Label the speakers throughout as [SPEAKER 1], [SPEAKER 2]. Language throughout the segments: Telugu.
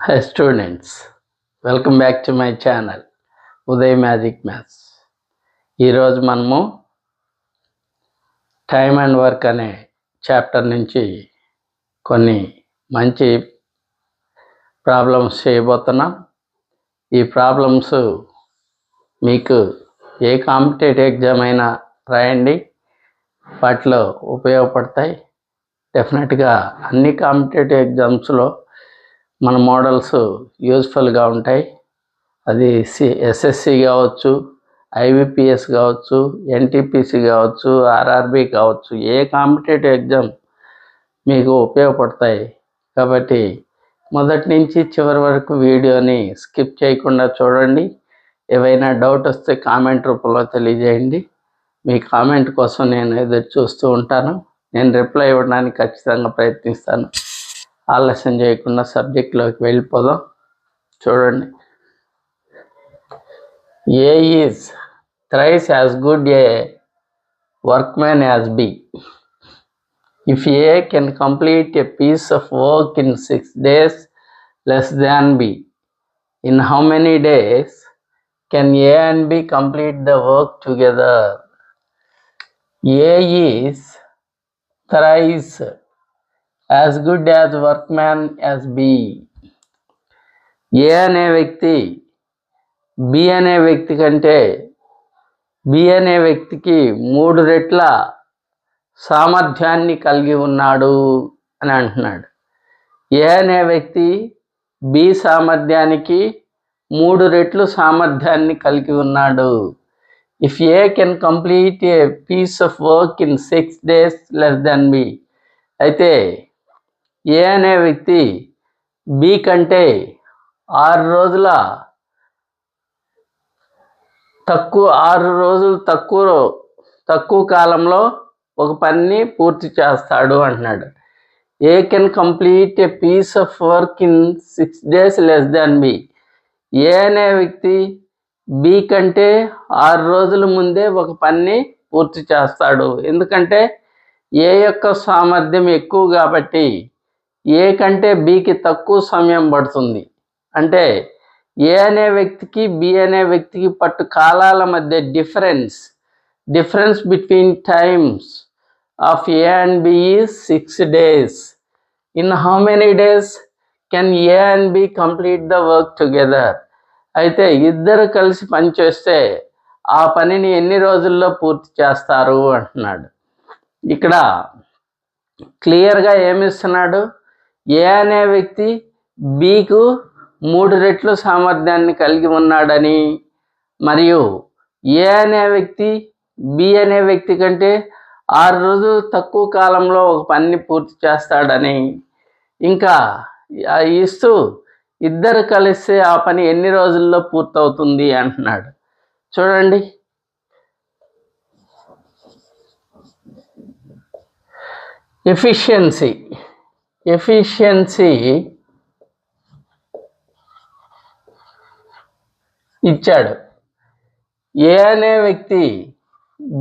[SPEAKER 1] Hi students, welcome back to my channel Uday magic maths. ఈరోజు మనము టైమ్ అండ్ వర్క్ అనే చాప్టర్ నుంచి కొన్ని మంచి ప్రాబ్లమ్స్ చేయబోతున్నాం. ఈ ప్రాబ్లమ్స్ మీకు ఏ కాంపిటేటివ్ ఎగ్జామ్ అయినా రాయండి, వాటిలో ఉపయోగపడతాయి. డెఫినెట్గా అన్ని కాంపిటేటివ్ ఎగ్జామ్స్లో మన మోడల్స్ యూజ్ఫుల్గా ఉంటాయి. అది ఎస్ఎస్సి కావచ్చు, ఐబిపిఎస్ కావచ్చు, ఎన్టీపీసీ కావచ్చు, ఆర్ఆర్బి కావచ్చు, ఏ కాంపిటేటివ్ ఎగ్జామ్ మీకు ఉపయోగపడతాయి. కాబట్టి మొదటి నుంచి చివరి వరకు వీడియోని స్కిప్ చేయకుండా చూడండి. ఏవైనా డౌట్ వస్తే కామెంట్ రూపంలో తెలియజేయండి. మీ కామెంట్ కోసం నేను ఎదురు చూస్తూ ఉంటాను. నేను రిప్లై ఇవ్వడానికి ఖచ్చితంగా ప్రయత్నిస్తాను. ఆలస్యం చేయకుండా సబ్జెక్ట్లోకి వెళ్ళిపోదాం. చూడండి. A is thrice as good a workman as B. If A can complete a piece of work in 6 days less than B, in how many days can A and B complete the work together? A is thrice as good as workman as B. A అనే వ్యక్తి బి అనే వ్యక్తి కంటే బి అనే వ్యక్తికి 3 రెట్ల సామర్థ్యాన్ని కలిగి ఉన్నాడు అని అంటున్నాడు. ఏ అనే వ్యక్తి బి సామర్థ్యానికి 3 రెట్లు సామర్థ్యాన్ని కలిగి ఉన్నాడు. If A can complete a piece of work in 6 days less than B, అయితే ఏ అనే వ్యక్తి బి కంటే 6 రోజులు తక్కువ కాలంలో ఒక పనిని పూర్తి చేస్తాడు అంటున్నాడు. A can complete a piece of work in 6 days less than B. A అనే వ్యక్తి బి కంటే 6 రోజుల ముందే ఒక పనిని పూర్తి చేస్తాడు. ఎందుకంటే ఏ యొక్క సామర్థ్యం ఎక్కువ కాబట్టి ఏ కంటే బికి తక్కువ సమయం పడుతుంది. అంటే ఏ అనే వ్యక్తికి బి అనే వ్యక్తికి పట్టు కాలాల మధ్య difference between times of A and B is 6 days. In how many days can A and B complete the work together? అయితే ఇద్దరు కలిసి పనిచేస్తే ఆ పనిని ఎన్ని రోజుల్లో పూర్తి చేస్తారు అంటున్నాడు. ఇక్కడ క్లియర్గా ఏమిస్తున్నాడు? ఏ అనే వ్యక్తి బికు 3 రెట్లు సామర్థ్యాన్ని కలిగి ఉన్నాడని, మరియు ఏ అనే వ్యక్తి బి అనే వ్యక్తి కంటే 6 రోజులు తక్కువ కాలంలో ఒక పనిని పూర్తి చేస్తాడని, ఇంకా ఇస్తూ ఇద్దరు కలిస్తే ఆ పని ఎన్ని రోజుల్లో పూర్తవుతుంది అంటున్నాడు. చూడండి. ఎఫిషియన్సీ ఇచ్చాడు. ఏ అనే వ్యక్తి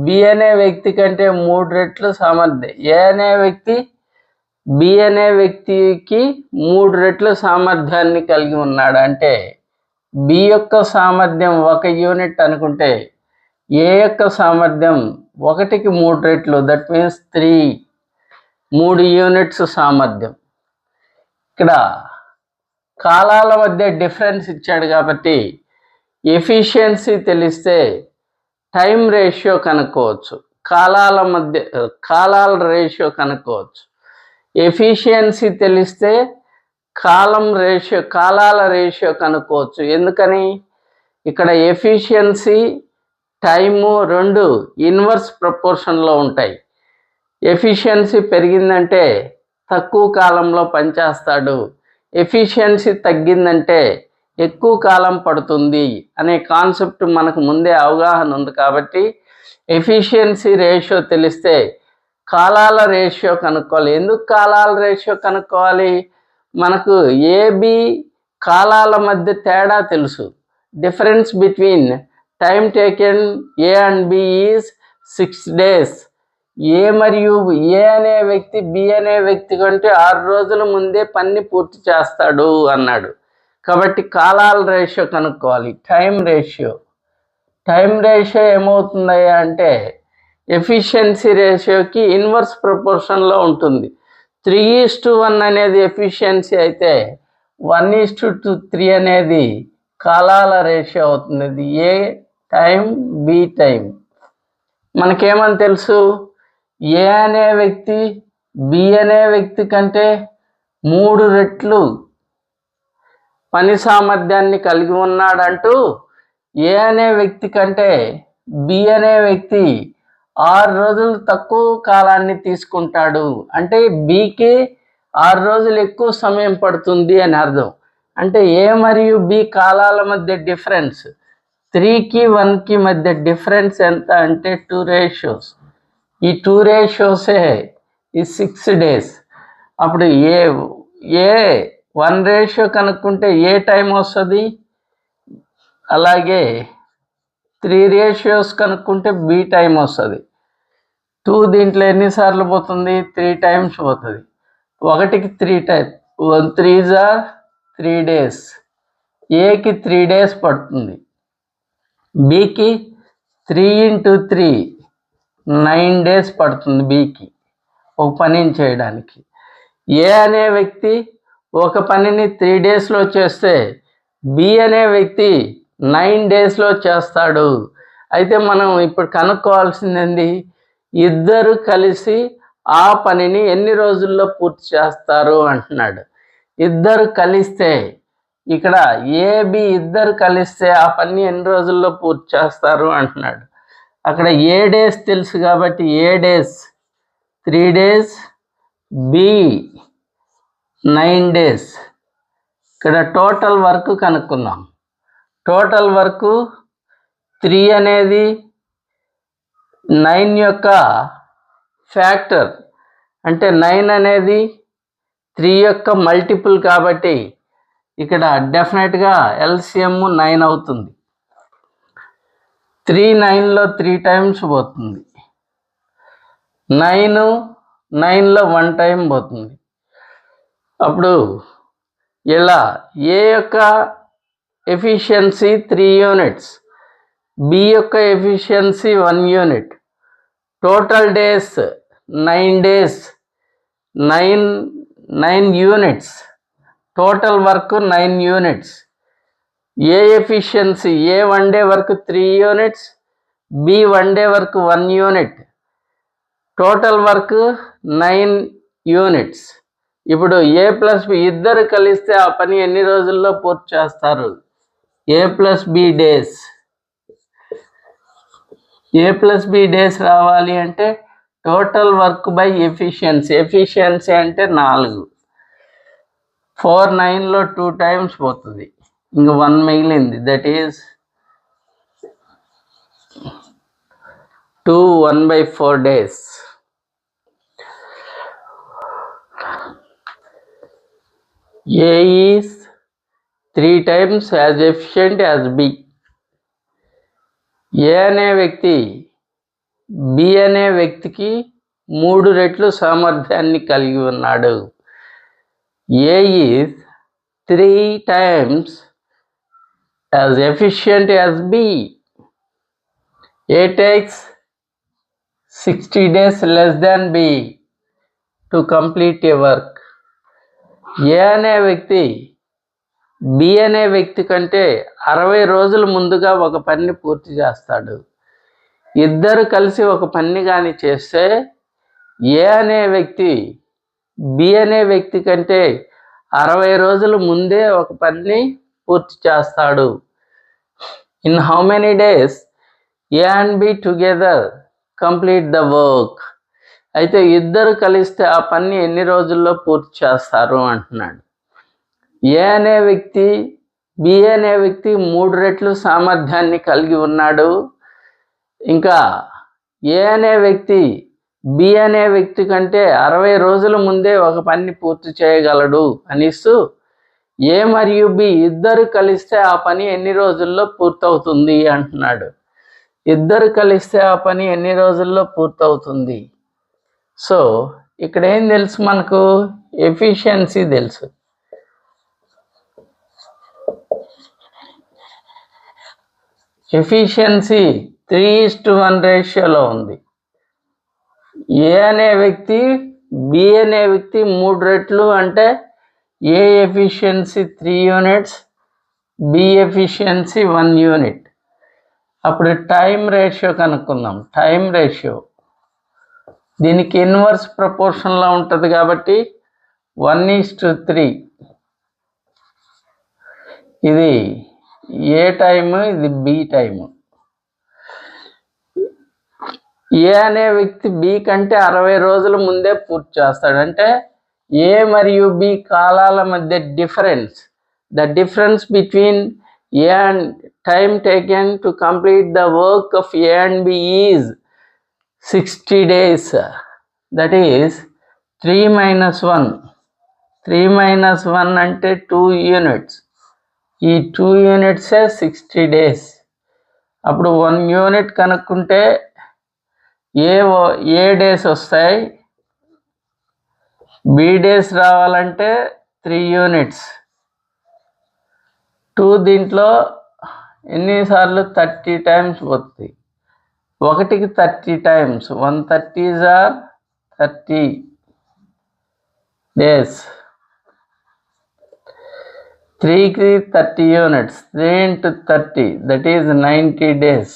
[SPEAKER 1] బి అనే వ్యక్తి కంటే 3 రెట్లు సామర్థ్యం, ఏ అనే వ్యక్తి బి అనే వ్యక్తికి 3 రెట్లు సామర్థ్యాన్ని కలిగి ఉన్నాడు. అంటే బి యొక్క సామర్థ్యం 1 యూనిట్ అనుకుంటే ఏ యొక్క సామర్థ్యం 1కి 3 రెట్లు, దట్ మీన్స్ 3 యూనిట్స్ సామర్థ్యం. ఇక్కడ కాలాల మధ్య డిఫరెన్స్ ఇచ్చాడు కాబట్టి ఎఫిషియన్సీ తెలిస్తే టైం రేషియో కనుక్కోవచ్చు, కాలాల రేషియో కనుక్కోవచ్చు. ఎఫిషియన్సీ తెలిస్తే కాలాల రేషియో కనుక్కోవచ్చు. ఎందుకని? ఇక్కడ ఎఫిషియన్సీ టైము 2 ఇన్వర్స్ ప్రపోర్షన్లో ఉంటాయి. ఎఫిషియన్సీ పెరిగిందంటే తక్కువ కాలంలో పనిచేస్తాడు, ఎఫిషియన్సీ తగ్గిందంటే ఎక్కువ కాలం పడుతుంది అనే కాన్సెప్ట్ మనకు ముందే అవగాహన ఉంది. కాబట్టి ఎఫిషియన్సీ రేషియో తెలిస్తే కాలాల రేషియో కనుక్కోవాలి. ఎందుకు కాలాల రేషియో కనుక్కోవాలి? మనకు ఏబి కాలాల మధ్య తేడా తెలుసు. Difference between time taken A and B is 6 days. A మరియు ఏ అనే వ్యక్తి బి అనే వ్యక్తి కంటే 6 రోజుల ముందే పని పూర్తి చేస్తాడు అన్నాడు. కాబట్టి కాలాల రేషియో కనుక్కోవాలి. టైం రేషియో ఏమవుతుంది అంటే ఎఫిషియన్సీ రేషియోకి ఇన్వర్స్ ప్రపోర్షన్లో ఉంటుంది. 3:1 అనేది ఎఫిషియన్సీ అయితే 1:3 అనేది కాలాల రేషియో అవుతుంది. ఇది ఏ టైం, బి టైం. మనకేమని తెలుసు, ఏ అనే వ్యక్తి బి అనే వ్యక్తి కంటే 3 రెట్లు పని సామర్థ్యాన్ని కలిగి ఉన్నాడంటూ ఏ అనే వ్యక్తి కంటే బి అనే వ్యక్తి 6 రోజులు తక్కువ కాలాన్ని తీసుకుంటాడు. అంటే బికి 6 రోజులు ఎక్కువ సమయం పడుతుంది అని అర్థం. అంటే ఏ మరియు బి కాలాల మధ్య డిఫరెన్స్ 3కి 1కి మధ్య డిఫరెన్స్ ఎంత అంటే 2 రేషియోస్. ఈ 2 రేషియోసే ఈ 6 డేస్. అప్పుడు ఏ 1 రేషియో కనుక్కుంటే ఏ టైం వస్తుంది, అలాగే 3 రేషియోస్ కనుక్కుంటే బి టైం వస్తుంది. 2 దీంట్లో ఎన్నిసార్లు పోతుంది, 3 టైమ్స్ పోతుంది. 1కి 3 టైం, 1 3s are 3 days. ఏకి 3 days పడుతుంది, బికి 3 × 3 9 days పడుతుంది బికి ఒక పనిని చేయడానికి. ఏ అనే వ్యక్తి ఒక పనిని 3 daysలో చేస్తే బి అనే వ్యక్తి 9 daysలో చేస్తాడు. అయితే మనం ఇప్పుడు కనుక్కోవాల్సింది ఇద్దరు కలిసి ఆ పనిని ఎన్ని రోజుల్లో పూర్తి చేస్తారు అంటున్నాడు. ఇద్దరు కలిస్తే ఇక్కడ ఏబి ఇద్దరు కలిస్తే ఆ పని ఎన్ని రోజుల్లో పూర్తి చేస్తారు అంటున్నాడు. అక్కడ ఏ డేస్ తెలుసు కాబట్టి ఏ డేస్ 3 days, బి 9 days. ఇక్కడ టోటల్ వర్క్ కనుక్కుందాం. టోటల్ వర్క్ 3 అనేది 9 యొక్క ఫ్యాక్టర్, అంటే 9 అనేది 3 యొక్క మల్టిపుల్ కాబట్టి ఇక్కడ డెఫినెట్గా ఎల్సిఎం 9 అవుతుంది. 3 9లో 3 టైమ్స్ పోతుంది. 9లో 1 టైం పోతుంది. అప్పుడు ఇలా ఏ యొక్క ఎఫిషియన్సీ 3 units, బి యొక్క efficiency 1 unit. Total days 9 days, 9 units. Total work 9 units. A efficiency A 1 day work 3 units, B 1 day work 1 unit. Total work 9 units. ఇప్పుడు ఏ ప్లస్ బి ఇద్దరు కలిస్తే ఆ పని ఎన్ని రోజుల్లో పూర్తి చేస్తారు, ఏ ప్లస్ బి డేస్. ఏ ప్లస్ బి డేస్ రావాలి అంటే టోటల్ వర్క్ బై ఎఫిషియన్సీ అంటే 4. 4 9లో 2 టైమ్స్ పోతుంది, ఇంక 1 మిగిలింది. That is 2 1/4 days. A is 3 times as efficient as B. ఏ అనే వ్యక్తి బి అనే వ్యక్తికి 3 రెట్లు సామర్థ్యాన్ని కలిగి ఉన్నాడు. ఏ is 3 times as efficient as B. A takes 60 days less than B to complete a work. ఏ అనే వ్యక్తి బి అనే వ్యక్తి కంటే 60 రోజుల ముందుగా ఒక పనిని పూర్తి చేస్తాడు. ఇద్దరు కలిసి ఒక పని కానీ చేస్తే ఏ అనే వ్యక్తి బి అనే వ్యక్తి కంటే 60 రోజుల ముందే ఒక పనిని పూర్తి చేస్తాడు. In how many days A and B together complete the work. అయితే ఇద్దరు కలిస్తే ఆ పని ఎన్ని రోజుల్లో పూర్తి చేస్తారు అంటున్నాడు. ఏ అనే వ్యక్తి బి అనే వ్యక్తి 3 రెట్లు సామర్థ్యాన్ని కలిగి ఉన్నాడు. ఇంకా ఏ అనే వ్యక్తి బి అనే వ్యక్తి కంటే 60 రోజుల ముందే ఒక పని పూర్తి చేయగలడు అనిస్తూ ఏ మరియు బి ఇద్దరు కలిస్తే ఆ పని ఎన్ని రోజుల్లో పూర్తవుతుంది అంటున్నాడు. ఇద్దరు కలిస్తే ఆ పని ఎన్ని రోజుల్లో పూర్తవుతుంది. సో ఇక్కడ ఏం తెలుసు మనకు, ఎఫిషియన్సీ తెలుసు. ఎఫిషియన్సీ 3:1 రేషియోలో ఉంది. ఏ అనే వ్యక్తి బి అనే వ్యక్తి 3 రెట్లు అంటే A efficiency 3 units, B efficiency 1 unit. అప్పుడు టైం రేషియో కనుక్కుందాం. టైం రేషియో దీనికి ఇన్వర్స్ ప్రపోర్షన్లో ఉంటుంది కాబట్టి 1:3. ఇది ఏ టైము, ఇది బి టైము. ఏ అనే వ్యక్తి బి కంటే 60 రోజుల ముందే పూర్తి చేస్తాడు. అంటే ఏ మరియు బి కాలాల మధ్య difference, the difference between A and time taken to complete the work of A and B is 60 days. That is 3 - 1. 3 - 1 అంటే 2 యూనిట్స్. ఈ 2 యూనిట్సే 60 days. అప్పుడు 1 యూనిట్ కనుక్కుంటే ఏ డేస్ వస్తాయి, బి డేస్ రావాలంటే 3 యూనిట్స్. 2 దీంట్లో ఎన్నిసార్లు 30 టైమ్స్ పోతుంది. 1కి 30 టైమ్స్, 130s are 30 days. 3కి 30 యూనిట్స్, 3 × 30 దట్ ఈజ్ 90 days.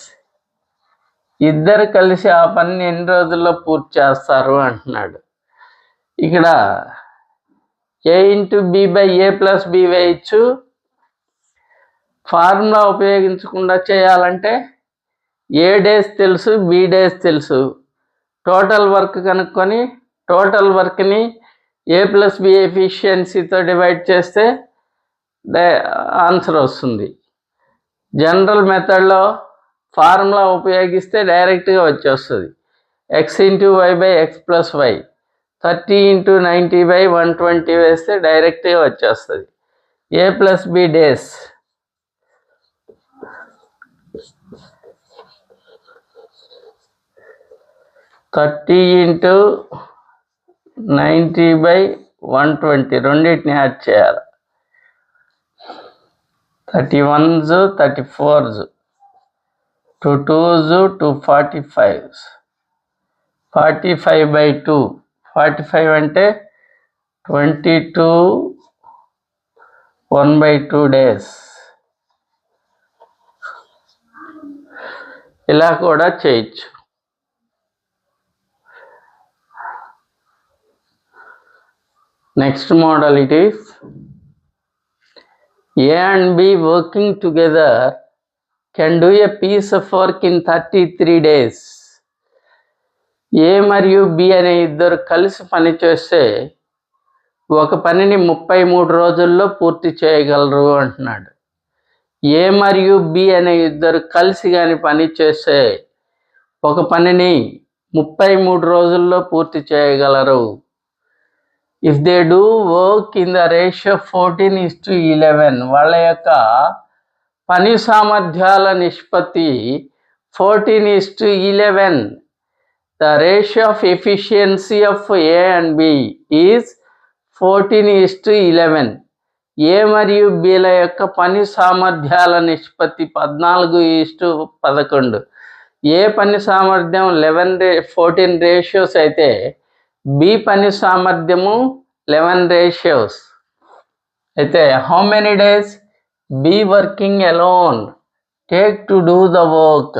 [SPEAKER 1] ఇద్దరు కలిసి ఆ పని ఎన్ని రోజుల్లో పూర్తి చేస్తారు అంటున్నాడు. ఇక్కడ ఏ × b/a+b వేయచ్చు. ఫార్ములా ఉపయోగించకుండా చేయాలంటే ఏ డేస్ తెలుసు, బి డేస్ తెలుసు. టోటల్ వర్క్ కనుక్కొని టోటల్ వర్క్ని a+b ఎఫిషియన్సీతో డివైడ్ చేస్తే ఆన్సర్ వస్తుంది. జనరల్ మెథడ్లో ఫార్ములా ఉపయోగిస్తే డైరెక్ట్గా వచ్చేస్తుంది. x × y/x+y, 30 × 90/120 వేస్తే డైరెక్ట్గా వచ్చేస్తుంది. a+b డేస్, ⅙ × 90/120 రెండింటిని యాడ్ చేయాలి. 31s, 34s, 2 2s, 2 45s, 45/2. 45 అంటే 22 1/2 days. ఇలా కూడా చేయొచ్చు. Next model it is A and B working together can do a piece of work in 33 days. A మరియు బి అనే ఇద్దరు కలిసి పని చేస్తే ఒక పనిని 33 రోజుల్లో పూర్తి చేయగలరు అంటున్నాడు. ఏ మరియు బి అనే ఇద్దరు కలిసి కానీ పని చేస్తే ఒక పనిని 33 రోజుల్లో పూర్తి చేయగలరు. If they do work in the ratio 14:11, వాళ్ళ యొక్క పని సామర్థ్యాల నిష్పత్తి 14:11. The ratio of efficiency of A and B is 14:11. A మరియు బిల యొక్క పని సామర్థ్యాల నిష్పత్తి 14:11. ఏ పని సామర్థ్యం 14 రేషియోస్ అయితే బి పని సామర్థ్యము 11 రేషియోస్ అయితే how many days B working alone take to do the work.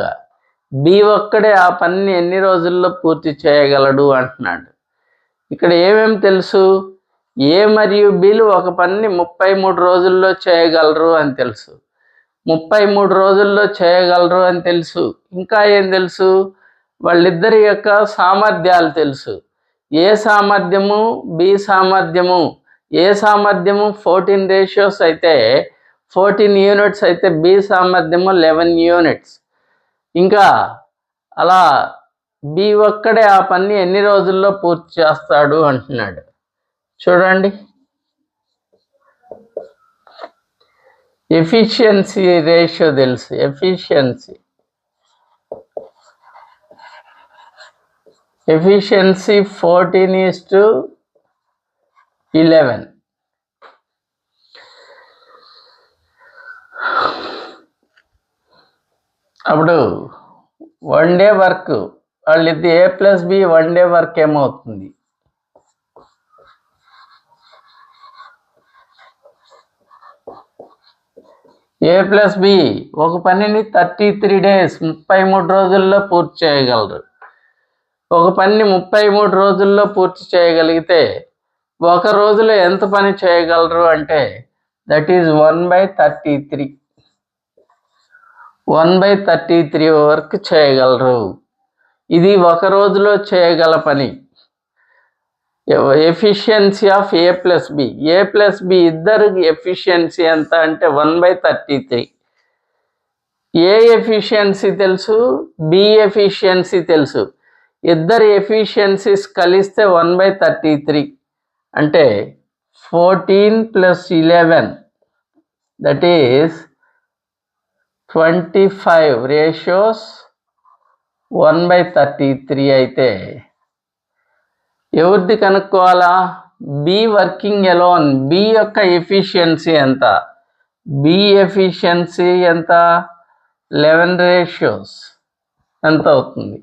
[SPEAKER 1] B ఒక్కడే ఆ పనిని ఎన్ని రోజుల్లో పూర్తి చేయగలడు అంటున్నాడు. ఇక్కడ ఏమేమి తెలుసు, ఏ మరియు బిలు ఒక పనిని 33 రోజుల్లో చేయగలరు అని తెలుసు. 33 రోజుల్లో చేయగలరు అని తెలుసు. ఇంకా ఏం తెలుసు, వాళ్ళిద్దరి యొక్క సామర్థ్యాలు తెలుసు. ఏ సామర్థ్యము, బి సామర్థ్యము. ఏ సామర్థ్యము 14 రేషియోస్ అయితే 14 యూనిట్స్ అయితే బి సామర్థ్యము 11 యూనిట్స్. ఇంకా అలా బి ఒక్కడే ఆ పని ఎన్ని రోజుల్లో పూర్తి చేస్తాడు అంటున్నాడు. చూడండి, ఎఫిషియన్సీ రేషియో తెలుసు. ఎఫిషియన్సీ 14:11. అప్పుడు 1 డే వర్క్ వాళ్ళది A+B 1 డే వర్క్ ఏమవుతుంది? A+B ఒక పనిని 33 డేస్ 33 రోజుల్లో పూర్తి చేయగలరు. ఒక పనిని 33 రోజుల్లో పూర్తి చేయగలిగితే ఒక రోజులో ఎంత పని చేయగలరు అంటే దట్ ఈజ్ 1/33. 1/33 వర్క్ చేయగలరు. ఇది ఒక రోజులో చేయగల పని. Efficiency of A+B. A+B ఇద్దరు ఎఫిషియన్సీ ఎంత అంటే 1/33. ఏ ఎఫిషియన్సీ తెలుసు, బి ఎఫిషియన్సీ తెలుసు. ఇద్దరు ఎఫిషియన్సీస్ కలిస్తే 1/33 అంటే 14 + 11 దట్ ఈస్ 25 రేషియోస్ 1/33 అయితే ఎవరిది కనుక్కోవాలా? B working alone. బి యొక్క ఎఫిషియన్సీ ఎంత? బి ఎఫిషియన్సీ ఎంత? 11 రేషియోస్ ఎంత అవుతుంది?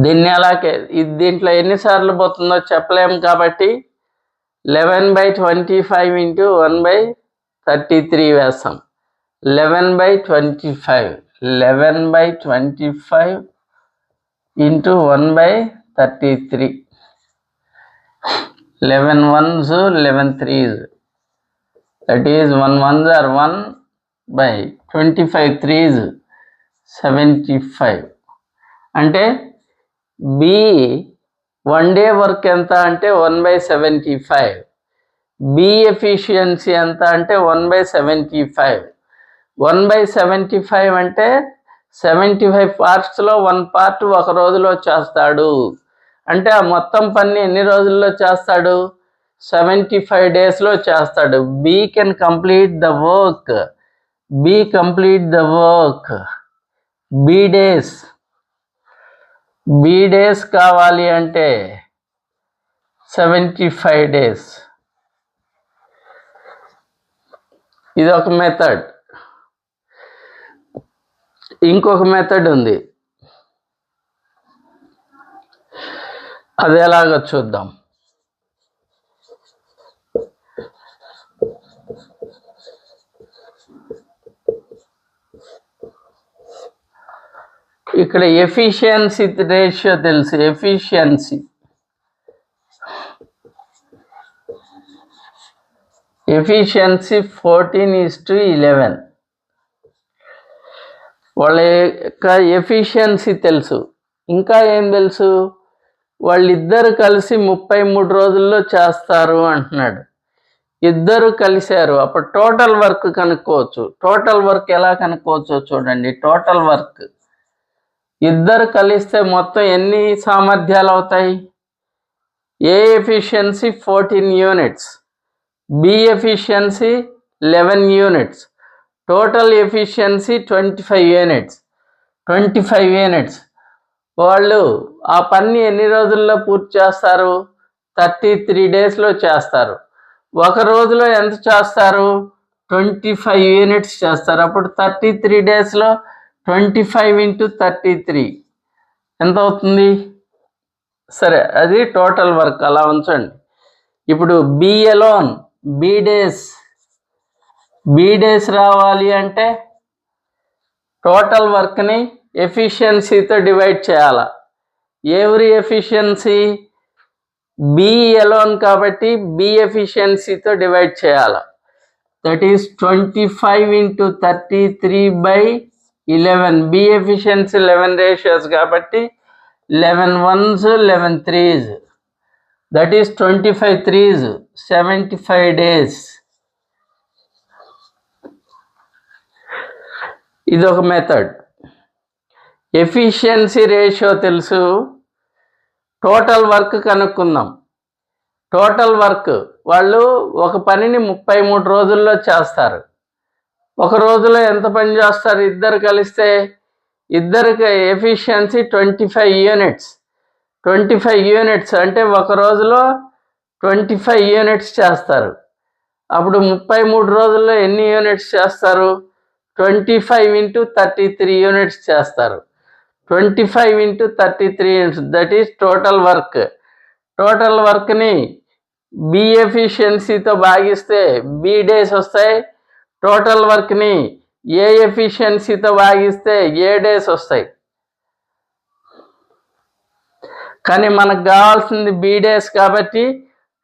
[SPEAKER 1] దీన్ని అలాగే దీంట్లో ఎన్నిసార్లు పోతుందో చెప్పలేము కాబట్టి 11/25 × 1/33 వేస్తాం. 11/25 11/25 × 1/33. 11 1s 11 3s that is 1 1s are 1/25 3s 75. అంటే బి 1 డే వర్క్ ఎంత అంటే 1/75. బి ఎఫిషియన్సీ ఎంత అంటే 1/75. 1/75 అంటే 75 పార్ట్స్లో 1 పార్ట్ ఒక రోజులో చేస్తాడు. అంటే ఆ మొత్తం పని ఎన్ని రోజుల్లో చేస్తాడు? 75 డేస్లో చేస్తాడు. B can complete the work. B complete the work. B days కావాలి అంటే 75 డేస్. ఇది ఒక మెథడ్. ఇంకొక మెథడ్ ఉంది, అది ఎలాగో చూద్దాం. ఇక్కడ ఎఫిషియన్సీ రేషియో తెలుసు. ఎఫిషియన్సీ 14:11. వాళ్ళ యొక్క ఎఫిషియన్సీ తెలుసు. ఇంకా ఏం తెలుసు? వాళ్ళిద్దరు కలిసి 33 రోజుల్లో చేస్తారు అంటున్నాడు. ఇద్దరు కలిశారు. అప్పుడు టోటల్ వర్క్ కనుక్కోవచ్చు. టోటల్ వర్క్ ఎలా కనుక్కోవచ్చో చూడండి. టోటల్ వర్క్ ఇద్దరు కలిస్తే మొత్తం ఎన్ని సామర్థ్యాలు అవుతాయి? A efficiency 14 units, B efficiency 11 units, total efficiency 25 units. 25 units. వాళ్ళు ఆ పని ఎన్ని రోజుల్లో పూర్తి చేస్తారు? 33 డేస్లో చేస్తారు. ఒక రోజులో ఎంత చేస్తారు? 25 యూనిట్స్ చేస్తారు. అప్పుడు 33 డేస్లో 25 × 33 ఎంత అవుతుంది? సరే, అది టోటల్ వర్క్ అలా ఉంచండి. ఇప్పుడు బి ఎలోన్, బి డేస్ రావాలి అంటే టోటల్ వర్క్ని ఎఫిషియన్సీతో డివైడ్ చేయాల. ఎవరి ఎఫిషియన్సీ? బి ఎలోన్ కాబట్టి బి ఎఫిషియన్సీతో డివైడ్ చేయాల. That is 25 × 33/11. B efficiency 11 ratios కాబట్టి 11 1s 11 3s that is 25 3s 75 days. ఇది ఒక మెథడ్. ఎఫిషియన్సీ రేషియో తెలుసు. టోటల్ వర్క్ కనుక్కుందాం. టోటల్ వర్క్ వాళ్ళు ఒక పనిని 33 రోజుల్లో చేస్తారు. ఒక రోజులో ఎంత పని చేస్తారు? ఇద్దరు కలిస్తే ఇద్దరికి ఎఫిషియన్సీ 25 యూనిట్స్. 25 యూనిట్స్ అంటే ఒక రోజులో 25 యూనిట్స్ చేస్తారు. అప్పుడు 33 రోజుల్లో ఎన్ని యూనిట్స్ చేస్తారు? 25 × 33 యూనిట్స్ చేస్తారు. 25 × 33 units, that is total work. Total వర్క్ని బి ఎఫిషియన్సీతో భాగిస్తే బి డేస్ వస్తాయి. టోటల్ వర్క్ని ఏ ఎఫిషియన్సీతో భాగిస్తే ఏ డేస్ వస్తాయి. కానీ మనకు కావాల్సింది బి డేస్ కాబట్టి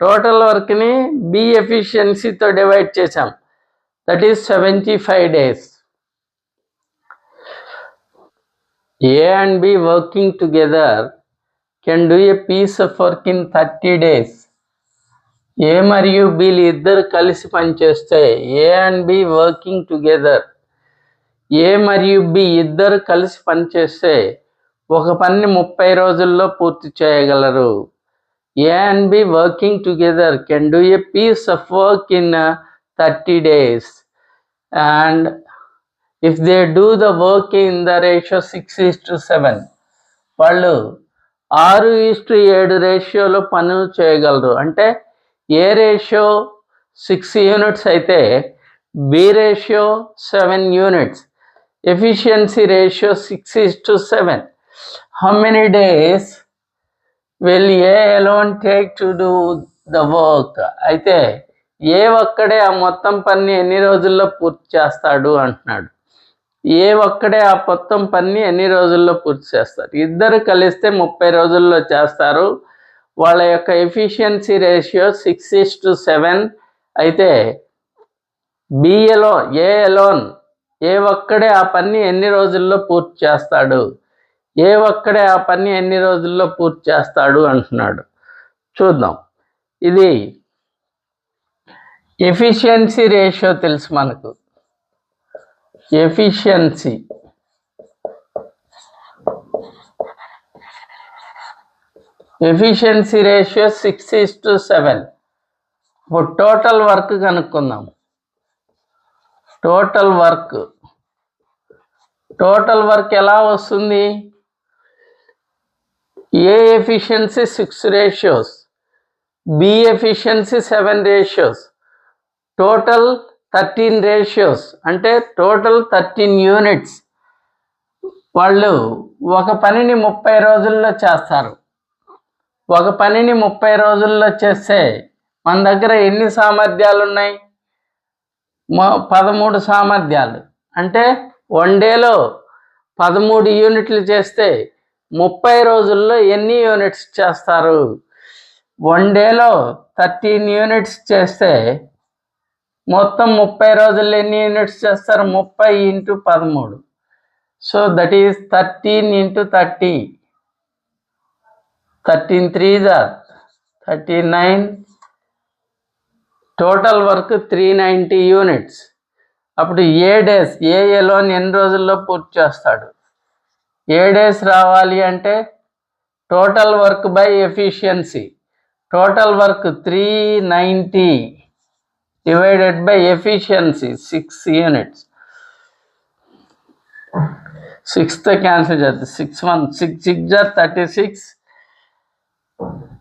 [SPEAKER 1] టోటల్ వర్క్ని బి ఎఫిషియన్సీతో డివైడ్ చేసాం. That is 75 days. A and B working together can do a piece of work in 30 days. A మరియు బిలు ఇద్దరు కలిసి పనిచేస్తే, A and B working together, A మరియు బి ఇద్దరు కలిసి పనిచేస్తే ఒక పని 30 రోజుల్లో పూర్తి చేయగలరు. A and B working together can do a piece of work in 30 days. And if they do the work in the ratio 6:7, వాళ్ళు 6:7 రేషియోలో పనులు చేయగలరు. అంటే ఏ రేషియో 6 యూనిట్స్ అయితే B ratio 7 units. Efficiency ratio 6:7. How many days will A alone take to do the work? అయితే ఏ ఒక్కడే ఆ మొత్తం పని ఎన్ని రోజుల్లో పూర్తి చేస్తాడు అంటున్నాడు. ఏ ఒక్కడే ఆ మొత్తం పని ఎన్ని రోజుల్లో పూర్తి చేస్తారు? ఇద్దరు కలిస్తే 30 రోజుల్లో చేస్తారు. వాళ్ళ యొక్క ఎఫిషియన్సీ రేషియో 6:7 అయితే బి ఎలోన్, ఏ ఎలోన్, ఏ ఒక్కడే ఆ పని ఎన్ని రోజుల్లో పూర్తి చేస్తాడు? ఏ ఒక్కడే ఆ పని ఎన్ని రోజుల్లో పూర్తి చేస్తాడు అంటున్నాడు. చూద్దాం. ఇది ఎఫిషియన్సీ రేషియో తెలుసు మనకు. Efficiency ratio 6:7. ఇప్పుడు టోటల్ వర్క్ కనుక్కుందాం. టోటల్ వర్క్ ఎలా వస్తుంది? A efficiency 6 ratios, B efficiency 7 ratios, total 13 ratios, అంటే టోటల్ 13 యూనిట్స్. వాళ్ళు ఒక పనిని 30 రోజుల్లో చేస్తారు. ఒక పనిని 30 రోజుల్లో చేస్తే మన దగ్గర ఎన్ని సామర్థ్యాలు ఉన్నాయి? 13 సామర్థ్యాలు. అంటే 1 డేలో 13 యూనిట్లు చేస్తే 30 రోజుల్లో ఎన్ని యూనిట్స్ చేస్తారు? 1 డేలో 13 యూనిట్స్ చేస్తే మొత్తం 30 రోజుల్లో ఎన్ని యూనిట్స్ చేస్తారు? 30 × 13. So that is 13 × 30. 13 3s are 39. Total work 390 units. అప్పుడు ఏ డేస్, ఏ ఎలోన్ ఎన్ని రోజుల్లో పూర్తి చేస్తాడు? ఏ డేస్ రావాలి అంటే total work by efficiency. Total work 390 divided by efficiency 6 units. 6తో క్యాన్సిల్ చేద్దాం. 6 1 6 6 36.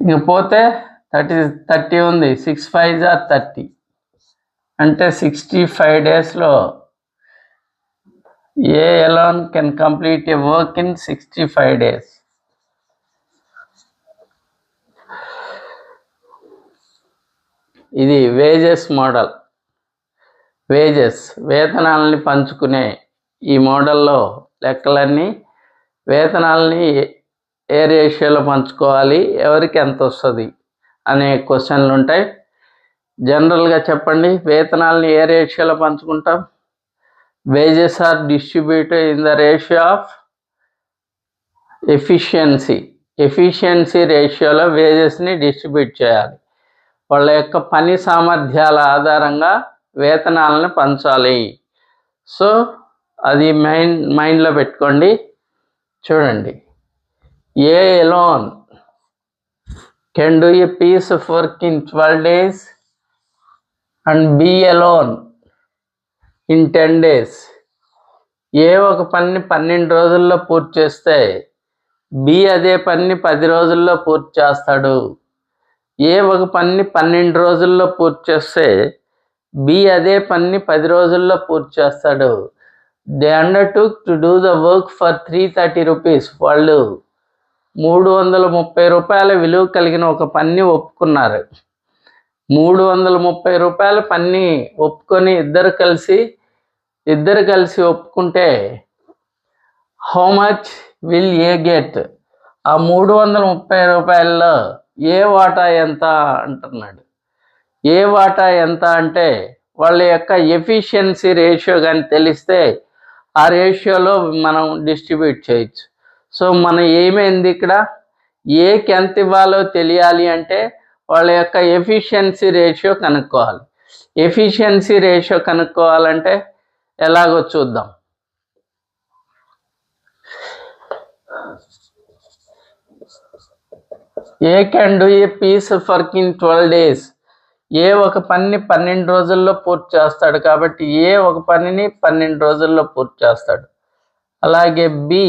[SPEAKER 1] ఇంక పోతే 30 ఉంది. 6 5 30. అంటే 65 డేస్లో ఏ alone can complete a work in 65 days. ఇది వేజెస్ మోడల్. వేతనాలని పంచుకునే ఈ మోడల్లో లెక్కలన్నీ వేతనాలని ఏ రేషియోలో పంచుకోవాలి, ఎవరికి ఎంత వస్తుంది అనే క్వశ్చన్లు ఉంటాయి. జనరల్గా చెప్పండి, వేతనాలని ఏ రేషియోలో పంచుకుంటాం? Wages are distributed in the ratio of efficiency రేషియోలో వేజెస్ని డిస్ట్రిబ్యూట్ చేయాలి. వాళ్ళ యొక్క పని సామర్థ్యాల ఆధారంగా వేతనాలను పంచాలి. సో అది మైండ్లో పెట్టుకోండి. చూడండి, ఏ alone can do a piece of work in 12 days and B alone in 10 days. A ఒక పనిని 12 రోజుల్లో పూర్తి చేస్తే బి అదే పనిని 10 రోజుల్లో పూర్తి చేస్తాడు. ఏ ఒక పనిని 12 రోజుల్లో పూర్తి చేస్తే బి అదే పని 10 రోజుల్లో పూర్తి చేస్తాడు. They undertook to do the work for 330 rupees. వాళ్ళు 330 రూపాయల విలువ కలిగిన ఒక పని ఒప్పుకున్నారు. 330 రూపాయల పని ఒప్పుకొని ఇద్దరు కలిసి ఒప్పుకుంటే how much will a get? ఆ 330 రూపాయల్లో ఏ వాటా ఎంత అంటున్నాడు. ఏ వాటా ఎంత అంటే వాళ్ళ యొక్క ఎఫిషియన్సీ రేషియో కానీ తెలిస్తే ఆ రేషియోలో మనం డిస్ట్రిబ్యూట్ చేయొచ్చు. సో మన ఏమైంది ఇక్కడ, ఏకి ఎంత ఇవ్వాలో తెలియాలి అంటే వాళ్ళ యొక్క ఎఫిషియన్సీ రేషియో కనుక్కోవాలి. ఎఫిషియన్సీ రేషియో కనుక్కోవాలంటే ఎలాగో చూద్దాం. A can do a piece of work in 12 days. A ఒక పనిని 12 రోజుల్లో పూర్తి చేస్తాడు కాబట్టి ఏ ఒక పనిని 12 రోజుల్లో పూర్తి చేస్తాడు. అలాగే బి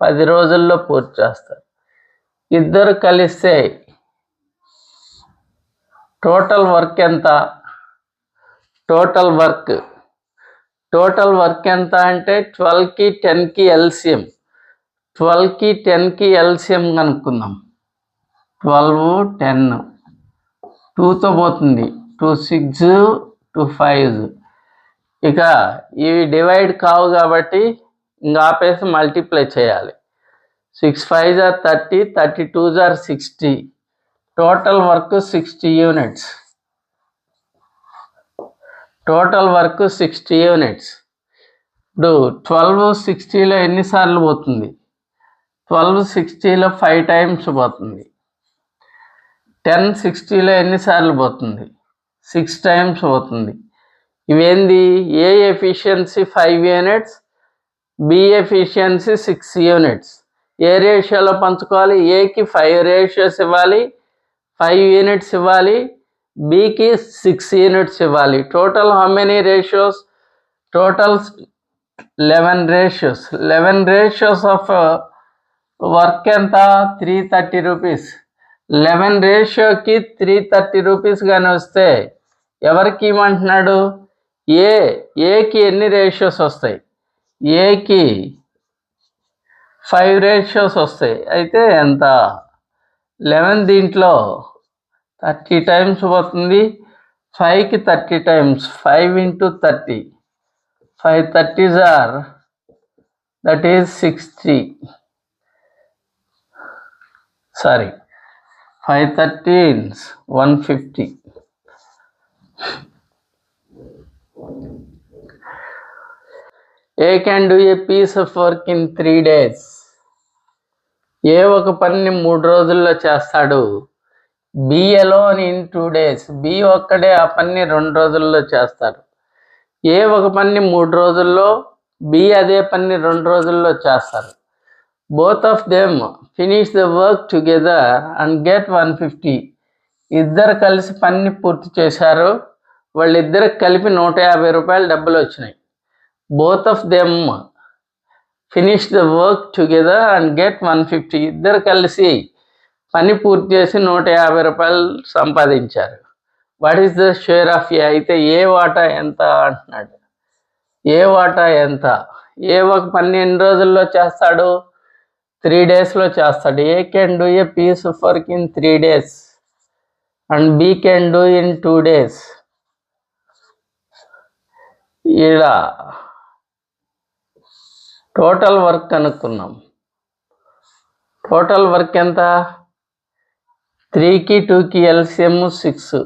[SPEAKER 1] 10 రోజుల్లో పూర్తి చేస్తాడు. ఇద్దరు కలిస్తే టోటల్ వర్క్ ఎంత? టోటల్ వర్క్ ఎంత అంటే 12కి 10కి ఎల్సిఎం. 12కి 10కి ఎల్సిఎం కనుక్కుందాం. 12 10 2తో పోతుంది, 2 6 2 5. ఇక ఇవి డివైడ్ కావు కాబట్టి ఇంకా ఆపేసి మల్టిప్లై చేయాలి. 6 5 are 30, 32s are 60. Total work 60 units. ఇప్పుడు 12 60లో ఎన్నిసార్లు పోతుంది? 12 60లో 5 times పోతుంది. 10 60లో ఎన్నిసార్లు పోతుంది? 6 times పోతుంది. ఇవేంది? A efficiency 5 units, B efficiency 6 units. A రేషియోలో పంచుకోవాలి? ఏకి 5 రేషియోస్ ఇవ్వాలి, 5 యూనిట్స్ ఇవ్వాలి. బికి 6 యూనిట్స్ ఇవ్వాలి. Total how many ratios? Total 11 ratios. 11 ratios of work ఎంత? 330 రూపీస్. 11 రేషియోకి 330 రూపీస్ కానీ వస్తే ఎవరికి ఇవ్వమంటున్నాడు? ఏకి ఎన్ని రేషియోస్ వస్తాయి? ఏకి 5 రేషియోస్ వస్తాయి. అయితే ఎంత? 11 దీంట్లో 30 times పోతుంది. 5కి 30 times, 5 into 30. 5 30s are, that is 60. 5 13s 150. A can do a piece of work in 3 days. A ఒక పనిని 3 రోజుల్లో చేస్తాడు. B alone in 2 days. B ఒక్కడే ఆ పనిని 2 రోజుల్లో చేస్తాడు. ఏ ఒక పనిని 3 రోజుల్లో, బి అదే పనిని 2 రోజుల్లో చేస్తారు. Both of them finish the work together and get 150. ఇద్దరు కలిసి పనిని పూర్తి చేశారు. వాళ్ళిద్దరికి కలిపి 150 రూపాయలు డబ్బులు వచ్చినాయి. Both of them finish the work together and get 150. ఇద్దరు కలిసి పని పూర్తి చేసి 150 రూపాయలు సంపాదించారు. What is the share of A? అయితే ఏ వాటా ఎంత అంటున్నాడు. ఏ వాటా ఎంత? ఏ ఒక పని ఎన్ని రోజుల్లో చేస్తాడు? 3 daysలో చేస్తాడు. A can do a piece of work in 3 days and B can do in 2 days. ఇలా టోటల్ వర్క్ కనుక్కున్నాం. టోటల్ వర్క్ ఎంత? 3కి 2కి ఎల్సిఎం 6.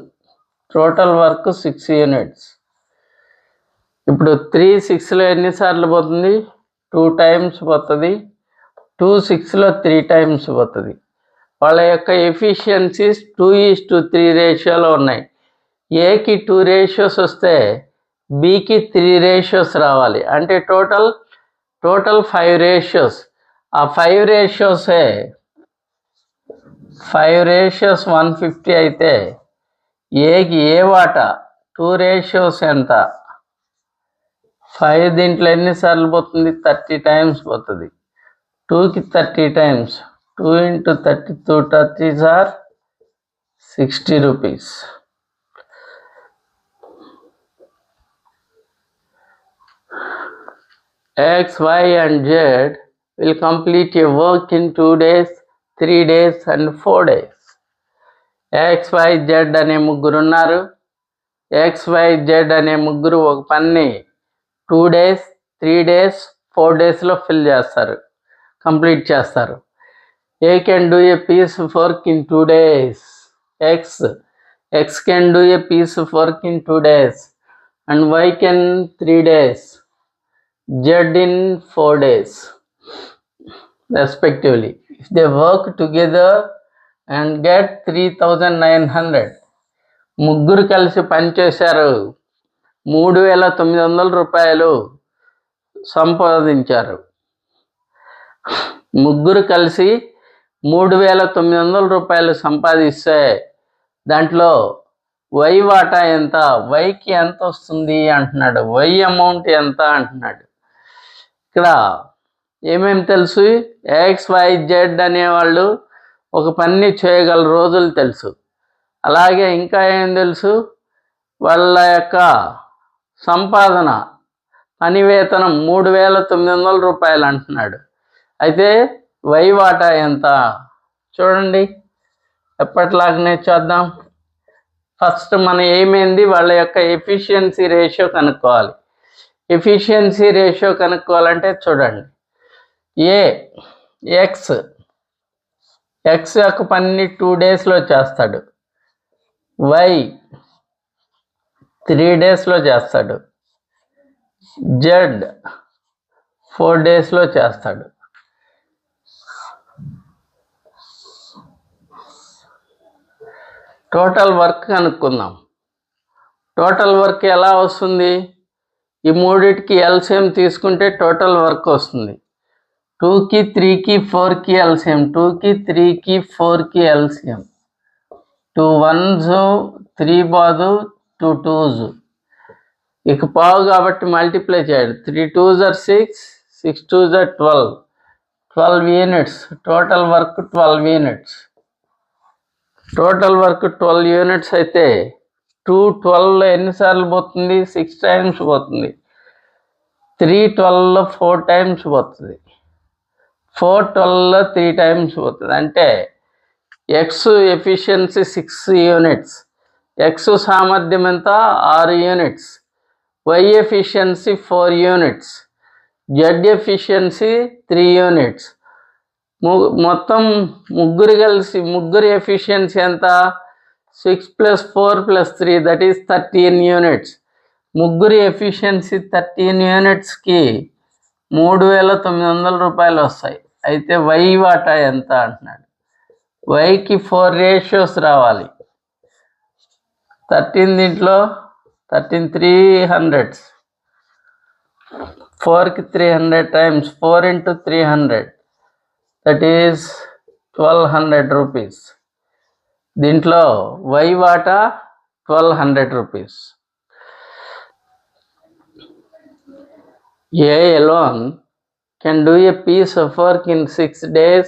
[SPEAKER 1] Total work 6 units. ఇప్పుడు 3 6లో ఎన్నిసార్లు పోతుంది? 2 times పోతుంది. 2 6లో 3 times పోతుంది. వాళ్ళ యొక్క ఎఫిషియన్సీస్ 2:3 రేషియోలో ఉన్నాయి. ఏకి 2 రేషియోస్ వస్తే బికి 3 రేషియోస్ రావాలి. అంటే టోటల్ 5 రేషియోస్. ఆ 5 రేషియోసే 5 రేషియోస్ 150 అయితే ఏకి ఏ వాటా 2 రేషియోస్ ఎంత? 5 దీంట్లో ఎన్నిసార్లు పోతుంది? 30 times పోతుంది. 2కి 30 times, 2 into 30, 2 30s are 60 rupees. X, Y and Z will complete a work in 2 days, 3 days and 4 days. X, Y, Z అనే ముగ్గురు ఉన్నారు. X, Y, Z అనే ముగ్గురు ఒక పని 2 days, 3 days, 4 daysలో ఫిల్ చేస్తారు, కంప్లీట్ చేస్తారు. A can do a piece of work in 2 days. X can do a piece of work in 2 days and Y can 3 days. Z in 4 days respectively. If they work together and get 3,900, ముగ్గురు కలిసి పనిచేశారు, 3,900 రూపాయలు సంపాదించారు. ముగ్గురు కలిసి 3,900 రూపాయలు సంపాదిస్తే దాంట్లో వై వాటా ఎంత, వైకి ఎంత వస్తుంది అంటున్నాడు, వై అమౌంట్ ఎంత అంటున్నాడు. ఇక్కడ ఏమేమి తెలుసు, XYZ అనేవాళ్ళు ఒక పని చేయగల రోజులు తెలుసు. అలాగే ఇంకా ఏం తెలుసు, వాళ్ళ యొక్క సంపాదన పని వేతనం 3,900 రూపాయలు అంటున్నాడు. అయితే వై వాటా ఎంత చూడండి, ఎప్పటిలాగానే చూద్దాం. ఫస్ట్ మన ఏమైంది, వాళ్ళ యొక్క ఎఫిషియన్సీ రేషియో కనుక్కోవాలి. ఎఫిషియన్సీ రేషియో కనుక్కోవాలంటే చూడండి, ఎక్స్ యొక్క పనిని 2 daysలో చేస్తాడు, వై 3 daysలో చేస్తాడు, జెడ్ 4 daysలో చేస్తాడు. టోటల్ వర్క్ కనుక్కుందాం. టోటల్ వర్క్ ఎలా వస్తుంది, ఈ మూడిటికి ఎల్సిఎం తీసుకుంటే టోటల్ వర్క్ వస్తుంది. 2కి 3కి 4కి ఎల్సిఎం, 2కి 3కి 4కి ఎల్సిఎం, 2 1s 3 బాదు 2 2s, ఇక పావు కాబట్టి మల్టిప్లై చేయాలి. 3 2s are 6, 6 2s are 12 units. Total work 12 units. Total work 12 units అయితే 2 12లో ఎన్నిసార్లు పోతుంది, 6 times పోతుంది. 3 12లో 4 times పోతుంది. 4 12లో 3 times పోతుంది. అంటే ఎక్స్ ఎఫిషియన్సీ 6 యూనిట్స్, ఎక్స్ సామర్థ్యం ఎంత 6 units, Y efficiency 4 units, Z efficiency 3 units. మొత్తం ముగ్గురు కలిసి ముగ్గురు ఎఫిషియన్సీ ఎంత, 6 + 4 + 3 దట్ ఈస్ 13 యూనిట్స్. ముగ్గురు ఎఫిషియన్సీ 13 యూనిట్స్కి 3,900 రూపాయలు వస్తాయి. అయితే వై వాటా ఎంత అంటున్నాడు, వైకి 4 రేషియోస్ రావాలి. 13 దీంట్లో 13 300, 4కి 300 times 4 × 300 దట్ ఈస్ 1,200 రూపీస్. దీంట్లో వై వాటా 1,200 rupees. A alone can do a piece of work in 6 days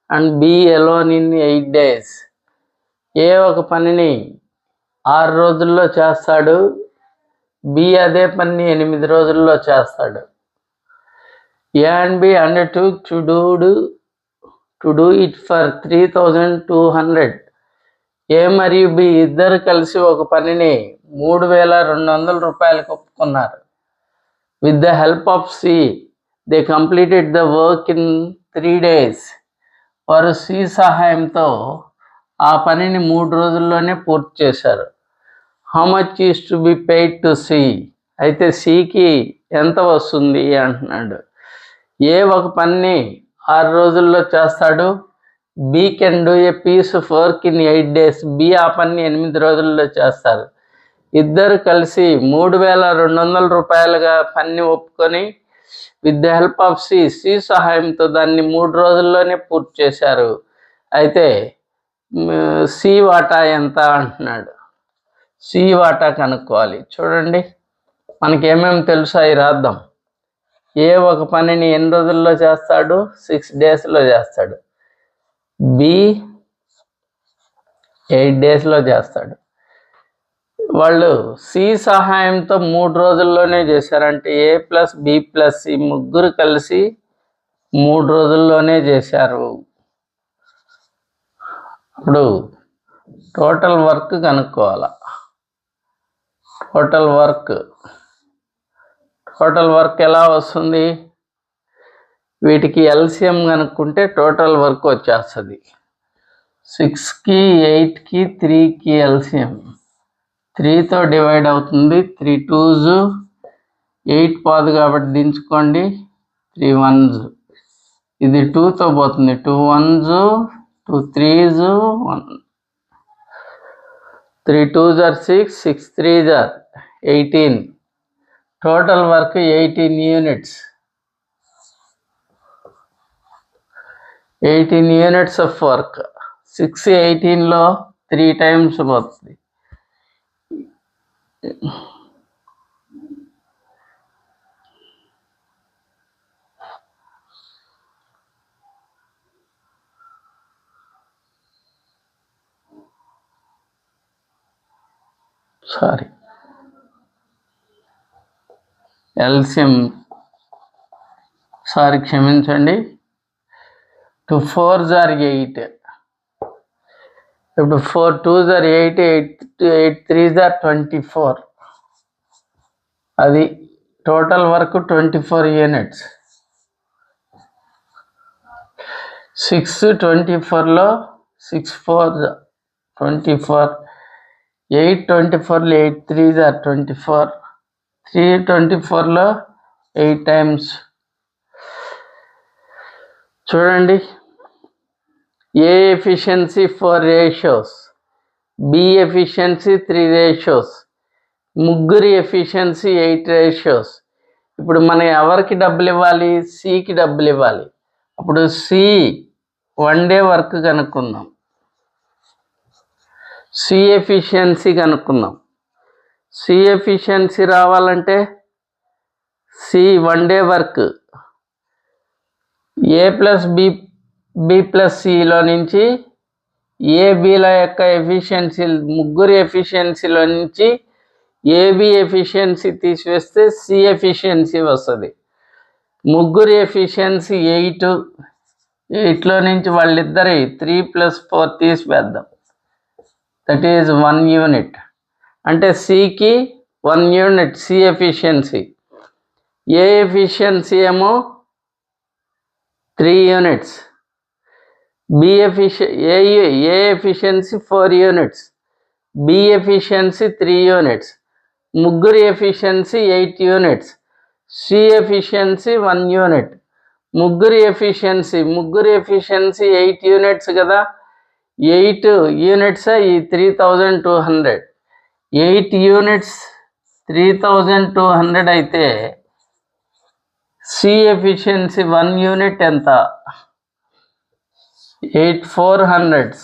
[SPEAKER 1] and B alone in 8 days. A ఒక పనిని 6 రోజుల్లో చేస్తాడు, B అదే పని 8 రోజుల్లో చేస్తాడు. A and B undertook to do it for 3,200. A మరియు B ఇద్దరు కలిసి ఒక పనిని 3,200 రూపాయలకు ఒప్పుకున్నారు. With the help of C, they completed the work in 3 days. వారు C సహాయంతో ఆ పనిని 3 రోజుల్లోనే పూర్తి చేశారు. How much is to be paid to C? అయితే Cకి ఎంత వస్తుంది అంటున్నాడు. ఏ ఒక పనిని 6 రోజుల్లో చేస్తాడు, B can do a piece of work in 8 days. B ఆ పని 8 రోజుల్లో చేస్తారు. ఇద్దరు కలిసి 3,200 రూపాయలుగా పని ఒప్పుకొని with the help of C సహాయంతో దాన్ని 3 రోజుల్లోనే పూర్తి చేశారు. అయితే సి వాటా ఎంత అంటున్నాడు, సి వాటా కనుక్కోవాలి. చూడండి, మనకి ఏమేమి తెలుసో అవి రాద్దాం. ఏ ఒక పనిని ఎన్ని రోజుల్లో చేస్తాడు, 6 daysలో చేస్తాడు. B 8 daysలో చేస్తాడు. వాళ్ళు సి సహాయంతో 3 రోజుల్లోనే చేశారు. అంటే ఏ ప్లస్ బి ప్లస్ సి ముగ్గురు కలిసి 3 రోజుల్లోనే చేశారు. ఇప్పుడు టోటల్ వర్క్ కనుక్కోవాలి. టోటల్ వర్క్ ఎలా వస్తుంది? వీటికి ఎల్సిఎం కనుక్కుంటే టోటల్ వర్క్ వచ్చేస్తుంది. 6కి 8కి 3కి ఎల్సిఎం 3తో డివైడ్ అవుతుంది. 3 2s 8 పోదు కాబట్టి దించుకోండి. 3 1s ఇది 2తో పోతుంది. 2 1s 2 3s 1 3 2s are 6 6 3s are 18. Total work 18 units. 18 units of work. 6 18లో 3 times పోతుంది. సారీ, ఎల్సిఎం క్షమించండి. 2 4s are 8. ఇప్పుడు 4 2s are 8 8 3s are 24. అది టోటల్ వర్క్ 24 యూనిట్స్. 6 24లో 6 4s 24. 8 24లో 8 3s are 24. 3 24లో 8 టైమ్స్. చూడండి, A efficiency 4 ratios, B efficiency 3 ratios, ముగ్గురి ఎఫిషియన్సీ 8 రేషియోస్. ఇప్పుడు మనం ఎవరికి డబ్బులు ఇవ్వాలి? సికి డబ్బులు ఇవ్వాలి. అప్పుడు సి 1 డే వర్క్ కనుక్కుందాం. సి ఎఫిషియన్సీ కనుక్కుందాం. సి ఎఫిషియన్సీ రావాలంటే C 1 day work A plus B plus సిలో నుంచి ఏబిల యొక్క ఎఫిషియన్సీ, ముగ్గురు ఎఫిషియన్సీలో నుంచి ఏబి ఎఫిషియన్సీ తీసివేస్తే సి ఎఫిషియన్సీ వస్తుంది. ముగ్గురు ఎఫిషియన్సీ 8లో నుంచి వాళ్ళిద్దరి 3 + 4 తీసివేద్దాం. That is 1 unit. అంటే సికి 1 unit C efficiency. A efficiency ఏమో 3 units. A efficiency 4 units, B efficiency 3 units, ముగ్గురు efficiency 8 units, C efficiency 1 unit. ముగ్గురు ఎఫిషియన్సీ 8 యూనిట్స్ కదా. 8 యూనిట్స్ ఈ 3200. 8 యూనిట్స్ 3200 అయితే సి ఎఫిషియన్సీ 1 యూనిట్ ఎంత? 8 400s.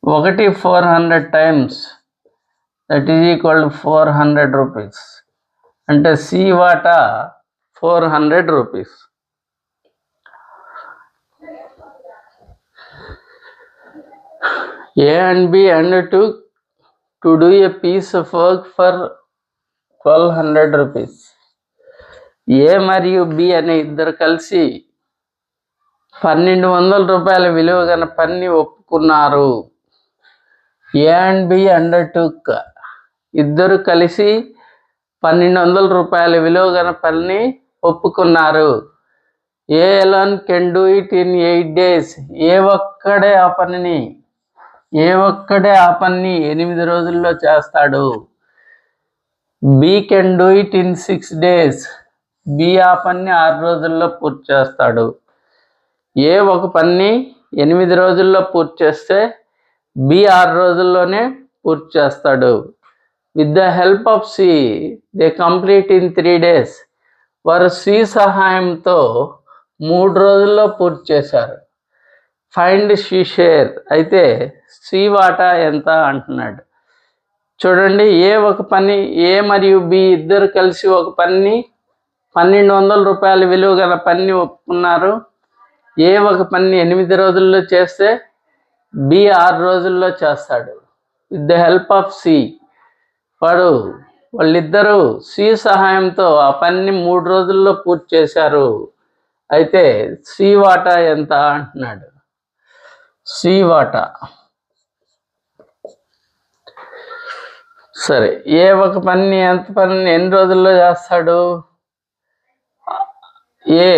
[SPEAKER 1] 1 400 times that is equal to 400 rupees. అంటే సి వాటా 400 rupees. A and B undertook to do a piece of work for 1200 rupees. ఏ మరియు బి అనే ఇద్దరు కలిసి 1200 రూపాయల విలువ గల పని ఒప్పుకున్నారు. ఏ అండ్ బి అండర్టుక్, ఇద్దరు కలిసి 1200 రూపాయల విలువ గల పని ఒప్పుకున్నారు. ఏ alone can do it in 8 days. ఏ ఒక్కడే ఆ పనిని 8 రోజుల్లో చేస్తాడు. B can do it in 6 days. B ఆ పని 6 రోజుల్లో పూర్తి చేస్తాడు. ఏ ఒక పని 8 రోజుల్లో పూర్తి చేస్తే బి 6 రోజుల్లోనే పూర్తి చేస్తాడు. With the help of C they complete in 3 days. వారు సి సహాయంతో 3 రోజుల్లో పూర్తి చేశారు. Find C share. అయితే సి వాటా ఎంత అంటున్నాడు. చూడండి, ఏ మరియు బి ఇద్దరు కలిసి ఒక పని 1200 రూపాయల విలువ గల పని ఒప్పుకున్నారు. ఒక పని 8 రోజుల్లో చేస్తే బి 6 రోజుల్లో చేస్తాడు. With the help of C. వాళ్ళిద్దరూ సి సహాయంతో ఆ పనిని 3 రోజుల్లో పూర్తి చేశారు. అయితే సి వాటా ఎంత అంటున్నాడు. సి వాటా సరే, ఒక పని ఎన్ని రోజుల్లో చేస్తాడు? ఏ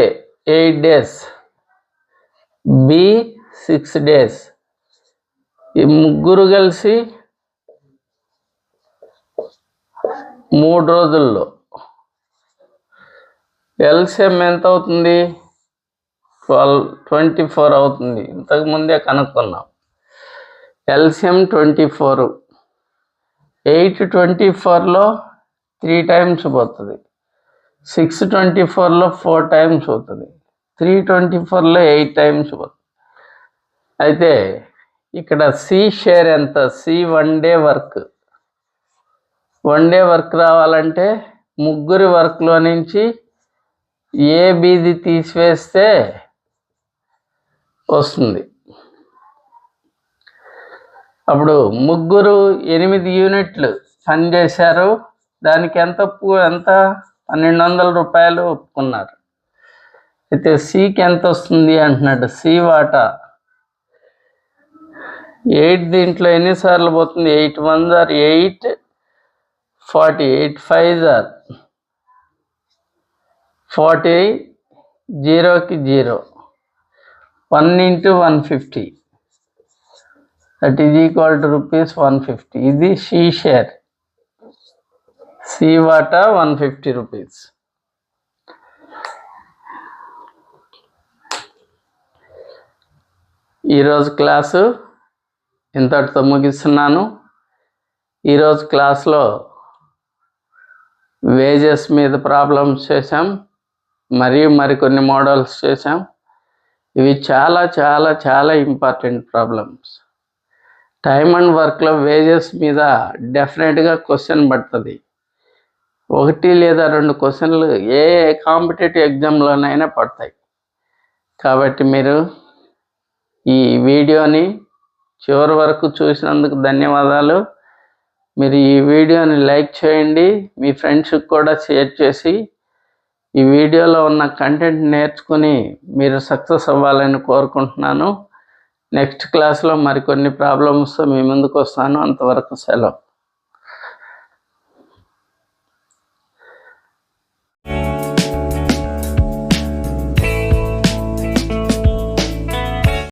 [SPEAKER 1] 8 days, బి 6 days. ఈ ముగ్గురు కలిసి 3 రోజుల్లో. ఎల్సిఎం ఎంత అవుతుంది? 24 అవుతుంది. ఇంతకుముందే కనుక్కున్నాం. ఎల్సిఎం 24. 8 24లో 3 times పోతుంది. 6 24లో 4 times అవుతుంది. 3 24లో 8 times పోతుంది. అయితే ఇక్కడ సి షేర్ ఎంత? C 1 day work. 1 day work రావాలంటే ముగ్గురి వర్క్లో నుంచి ఏబిది తీసివేస్తే వస్తుంది. అప్పుడు ముగ్గురు 8 యూనిట్లు పని చేశారు. దానికి ఎంత 1200 రూపాయలు ఒప్పుకున్నారు. అయితే సికి ఎంత వస్తుంది అంటున్నాడు. సి వాటా 8 దీంట్లో ఎన్నిసార్లు పోతుంది? 8 1s are 8, 40, 8 5s are 40, 0కి 0, 1 into 150, that is equal to rupees 150. ఇది సి షేర్. సి వాటా 150 రూపీస్. ఈరోజు క్లాసు ఇంతటితో ముగిస్తున్నాను. ఈరోజు క్లాస్లో వేజెస్ మీద ప్రాబ్లమ్స్ చేసాం, మరియు మరికొన్ని మోడల్స్ చేసాం. ఇవి చాలా చాలా చాలా ఇంపార్టెంట్ ప్రాబ్లమ్స్. టైమ్ అండ్ వర్క్లో వేజెస్ మీద డెఫినెట్గా క్వశ్చన్ పడుతుంది. 1 లేదా 2 క్వశ్చన్లు ఏ కాంపిటేటివ్ ఎగ్జామ్లోనైనా పడతాయి. కాబట్టి మీరు ఈ వీడియోని చివరి వరకు చూసినందుకు ధన్యవాదాలు. మీరు ఈ వీడియోని లైక్ చేయండి, మీ ఫ్రెండ్స్కి కూడా షేర్ చేసి ఈ వీడియోలో ఉన్న కంటెంట్ నేర్చుకుని మీరు సక్సెస్ అవ్వాలని కోరుకుంటున్నాను. నెక్స్ట్ క్లాస్లో మరికొన్ని ప్రాబ్లమ్స్తో మీ ముందుకు వస్తాను. అంతవరకు సెలవు.